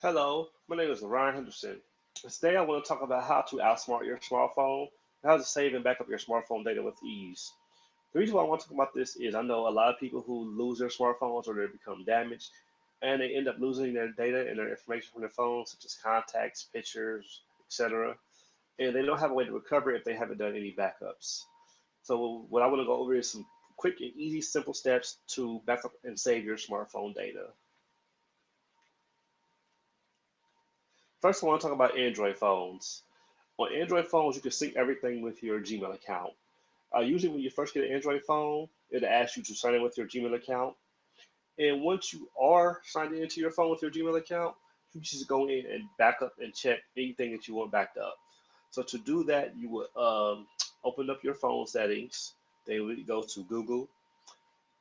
Hello, my name is Ryan Henderson. Today I want to talk about how to outsmart your smartphone and how to save and back up your smartphone data with ease. The reason why I want to talk about this is I know a lot of people who lose their smartphones or they become damaged and they end up losing their data and their information from their phones, such as contacts, pictures, etc. And they don't have a way to recover if they haven't done any backups. So what I want to go over is some quick and easy, simple steps to back up and save your smartphone data. First, I want to talk about Android phones. On Android phones, you can sync everything with your Gmail account. Usually, when you first get an Android phone, it'll ask you to sign in with your Gmail account. And once you are signed into your phone with your Gmail account, you just go in and back up and check anything that you want backed up. So to do that, you would open up your phone settings. Then we go to Google.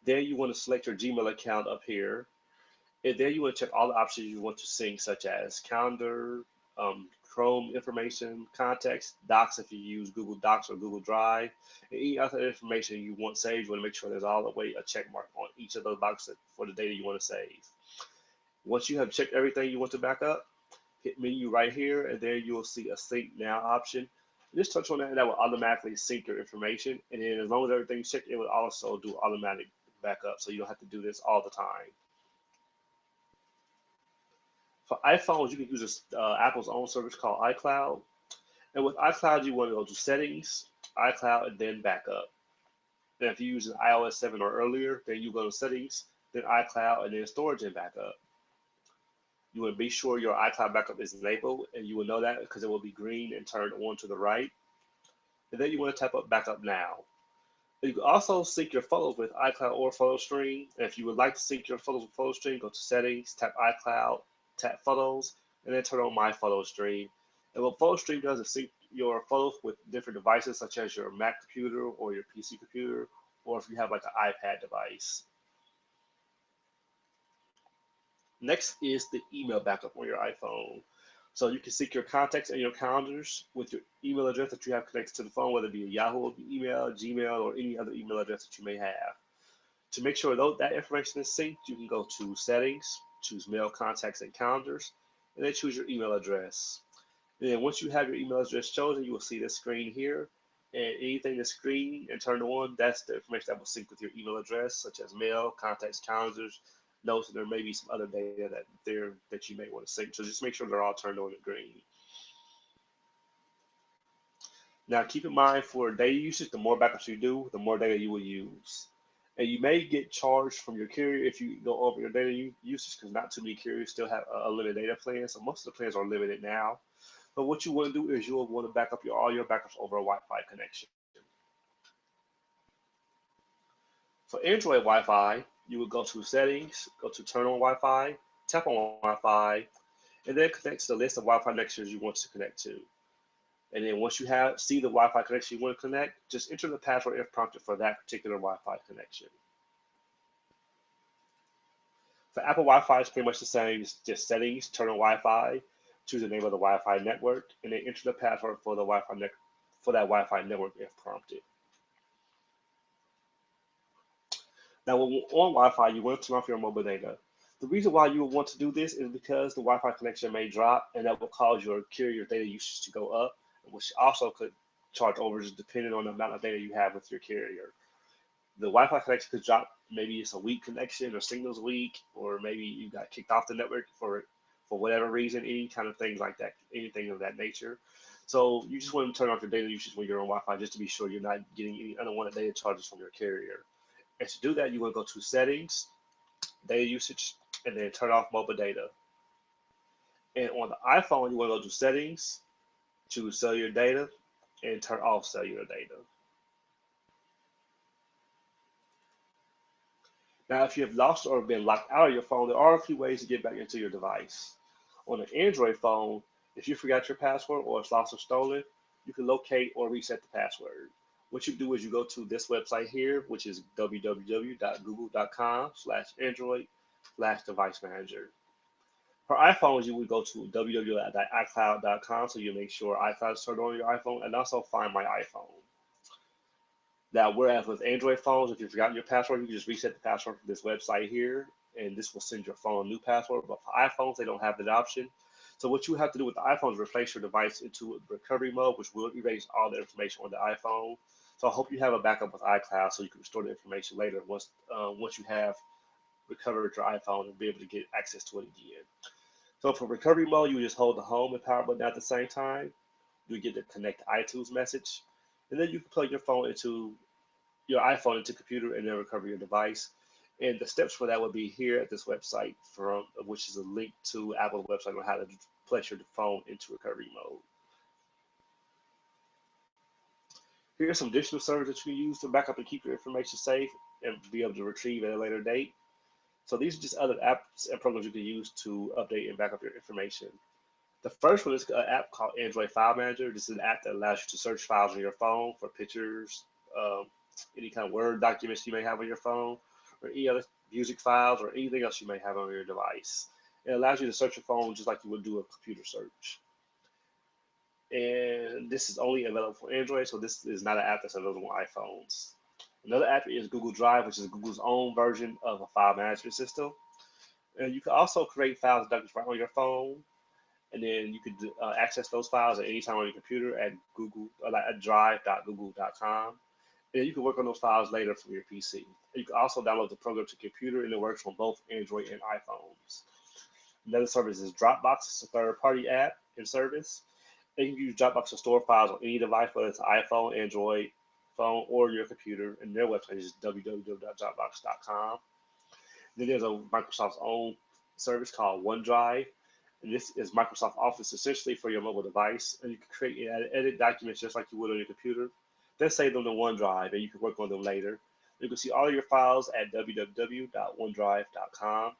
Then you want to select your Gmail account up here. And then you want to check all the options you want to sync, such as calendar, Chrome information, contacts, docs if you use Google Docs or Google Drive, and any other information you want saved. You want to make sure there's all the way a check mark on each of those boxes for the data you want to save. Once you have checked everything you want to back up, hit menu right here, and there you will see a sync now option. Just touch on that, and that will automatically sync your information. And then as long as everything's checked, it will also do automatic backup, so you don't have to do this all the time. For iPhones, you can use Apple's own service called iCloud. And with iCloud, you want to go to Settings, iCloud, and then Backup. And if you use an iOS 7 or earlier, then you go to Settings, then iCloud, and then Storage and Backup. You want to be sure your iCloud backup is enabled, and you will know that because it will be green and turned on to the right. And then you want to tap up Backup Now. You can also sync your photos with iCloud or PhotoStream. And if you would like to sync your photos with PhotoStream, go to Settings, tap iCloud, tap Photos, and then turn on My PhotoStream. And what PhotoStream does is sync your photos with different devices, such as your Mac computer or your PC computer, or if you have like an iPad device. Next is the email backup on your iPhone. So you can sync your contacts and your calendars with your email address that you have connected to the phone, whether it be a Yahoo email, Gmail, or any other email address that you may have. To make sure that information is synced, you can go to Settings, choose Mail, Contacts, and Calendars, and then choose your email address. And then once you have your email address chosen, you will see this screen here. And anything that's green and turned on, that's the information that will sync with your email address, such as mail, contacts, calendars, notes, and there may be some other data that you may want to sync. So just make sure they're all turned on and green. Now keep in mind for data usage, the more backups you do, the more data you will use. And you may get charged from your carrier if you go over your data usage because not too many carriers still have a limited data plan. So most of the plans are limited now. But what you want to do is you'll want to back up all your backups over a Wi-Fi connection. For Android Wi-Fi, you would go to Settings, go to Turn on Wi-Fi, tap on Wi-Fi, and then connect to the list of Wi-Fi connections you want to connect to. And then once you see the Wi-Fi connection you want to connect, just enter the password if prompted for that particular Wi-Fi connection. For Apple Wi-Fi, it's pretty much the same. It's just settings, turn on Wi-Fi, choose the name of the Wi-Fi network, and then enter the password for the for that Wi-Fi network if prompted. Now, when on Wi-Fi, you want to turn off your mobile data. The reason why you would want to do this is because the Wi-Fi connection may drop, and that will cause your carrier data usage to go up, which also could charge overages depending on the amount of data you have with your carrier. The Wi-Fi connection could drop. Maybe it's a weak connection, or signal's weak, or maybe you got kicked off the network for whatever reason, any kind of things like that, anything of that nature. So you just want to turn off your data usage when you're on Wi-Fi just to be sure you're not getting any unwanted data charges from your carrier. And to do that, you want to go to Settings, Data Usage, and then turn off mobile data. And on the iPhone, you want to go to Settings, choose Cellular Data, and turn off Cellular Data. Now, if you have lost or been locked out of your phone, there are a few ways to get back into your device. On an Android phone, if you forgot your password or it's lost or stolen, you can locate or reset the password. What you do is you go to this website here, which is www.google.com/android/device manager. For iPhones, you would go to www.icloud.com so you make sure iCloud is turned on your iPhone and also find my iPhone. Now, whereas with Android phones, if you've forgotten your password, you can just reset the password from this website here. and this will send your phone a new password. But for iPhones, they don't have that option. So what you have to do with the iPhone is replace your device into recovery mode, which will erase all the information on the iPhone. So I hope you have a backup with iCloud so you can restore the information later once you have recovered your iPhone and be able to get access to it again. So for recovery mode, you just hold the home and power button at the same time. You get the connect to iTunes message, and then you can plug your iPhone into computer and then recover your device. And the steps for that would be here at this website, from which is a link to Apple's website on how to place your phone into recovery mode. Here are some additional servers that you can use to back up and keep your information safe and be able to retrieve at a later date. So these are just other apps and programs you can use to update and back up your information. The first one is an app called Android File Manager. This is an app that allows you to search files on your phone for pictures, um, any kind of Word documents you may have on your phone, or any other music files, or anything else you may have on your device. It allows you to search your phone just like you would do a computer search. And this is only available for Android, so this is not an app that's available on iPhones. Another app is Google Drive, which is Google's own version of a file management system. And you can also create files and documents right on your phone, and then you could access those files at any time on your computer at at drive.google.com. And you can work on those files later from your PC. You can also download the program to your computer, and it works on both Android and iPhones. Another service is Dropbox. It's a third-party app and service. And you can use Dropbox to store files on any device, whether it's iPhone, Android phone, or your computer. And their website is www.dropbox.com. Then there's a Microsoft's own service called OneDrive. And this is Microsoft Office essentially for your mobile device. And you can create and edit documents just like you would on your computer. Then save them to OneDrive and you can work on them later. You can see all of your files at www.onedrive.com.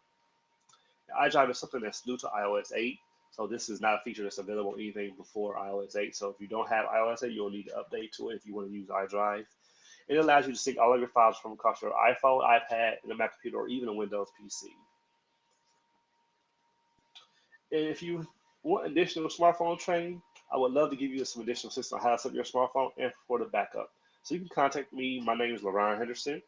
iDrive is something that's new to iOS 8. So this is not a feature that's available anything before iOS 8. So if you don't have iOS 8, you'll need to update to it if you want to use iDrive. It allows you to sync all of your files from across your iPhone, iPad, and a Mac computer, or even a Windows PC. And if you want additional smartphone training, I would love to give you some additional assistance on how to set up your smartphone and for the backup. So you can contact me. My name is LaRon Henderson,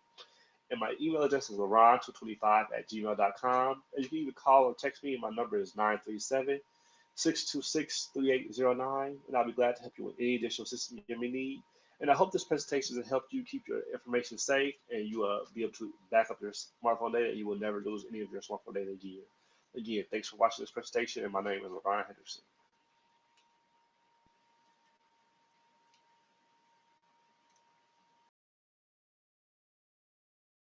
and my email address is laron225@gmail.com. And you can either call or text me. My number is 937-626-3809, and I'll be glad to help you with any additional assistance you may need. And I hope this presentation has helped you keep your information safe and you be able to back up your smartphone data, and you will never lose any of your smartphone data again. Again, thanks for watching this presentation, and my name is LaRon Henderson.